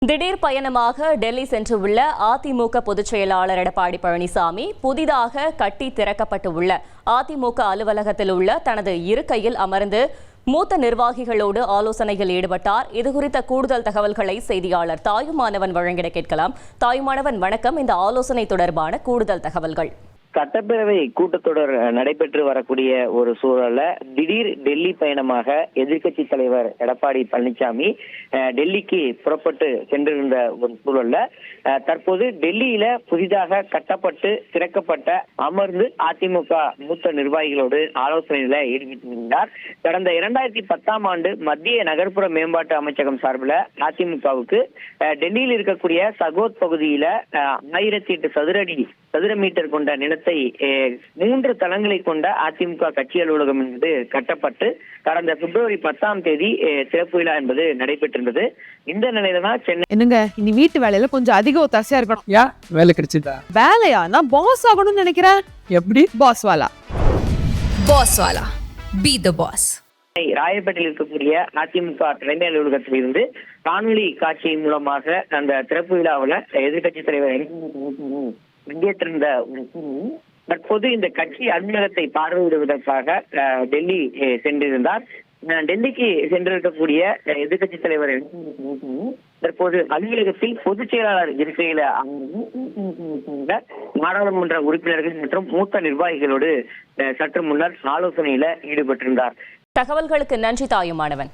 திடீர் பயணமாக டெல்லி சென்றுள்ள அதிமுக பொதுச் செயலாளர் எடப்பாடி பழனிசாமி புதிதாக கட்டி திறக்கப்பட்டுள்ள அதிமுக அலுவலகத்தில் உள்ள தனது இருக்கையில் அமர்ந்து மூத்த நிர்வாகிகளோடு ஆலோசனையில் ஈடுபட்டார். இதுகுறித்த கூடுதல் தகவல்களை செய்தியாளர் தாயுமானவன் வழங்கிட கேட்கலாம். தாயுமானவன் வணக்கம். இந்த ஆலோசனை தொடர்பான கூடுதல் தகவல்கள். சட்டப்பேரவை கூட்டத்தொடர் நடைபெற்று வரக்கூடிய ஒரு சூழல்ல திடீர் டெல்லி பயணமாக எதிர்க்கட்சி தலைவர் எடப்பாடி பழனிசாமி டெல்லிக்கு புறப்பட்டு சென்றிருந்த ஒரு சூழல்ல தற்போது டெல்லியில புதிதாக கட்டப்பட்டு திறக்கப்பட்ட அமர்ந்து அதிமுக மூத்த நிர்வாகிகளோடு ஆலோசனையில ஈடுபட்டிருந்தார். கடந்த 2010ஆம் ஆண்டு மத்திய நகர்ப்புற மேம்பாட்டு அமைச்சகம் சார்பில் அதிமுகவுக்கு டெல்லியில் இருக்கக்கூடிய சகோத் பகுதியில 1008 சதுர மீட்டர் கொண்ட நிலத்தை 3 தளங்களை கொண்ட அதிமுக கட்சி அலுவலகம் என்பது கட்டப்பட்டு கடந்த பிப்ரவரி 10ஆம் தேதி திறப்பு விழா என்பது நடைபெற்றிருந்தது. இந்த நிலையில தான் சென்னை என்னங்க இனி வீட்டு வேலையில கொஞ்சம் அதிக ஒத்தாசையா இருக்கணும். யா வேலை கிடைச்சிட்டா? வேலையா? நான் பாஸ் ஆகணும்னு நினைக்கிறேன். எப்படி? பாஸ் வாலா. Be the boss. ராயப்பேட்டையில் இருக்கக்கூடிய அதிமுக தலைமை அலுவலகத்தில் இருந்து காணொலி காட்சி மூலமாக அந்த திறப்பு விழாவில் எதிர்கட்சி தலைவர் பங்கேற்றிருந்த தற்போது இந்த கட்சி அலுவலகத்தை பார்வையிடுவதற்காக டெல்லி சென்றிருந்தார். டெல்லிக்கு சென்றிருக்கக்கூடிய எதிர்கட்சி தலைவர் தற்போது அலுவலகத்தில் பொதுச் செயலாளர் இருக்கையில நாடாளுமன்ற உறுப்பினர்கள் மற்றும் மூத்த நிர்வாகிகளோடு சற்று முன்னர் ஆலோசனையில ஈடுபட்டிருந்தார். தகவல்களுக்கு நன்றி தாயுமானவன்.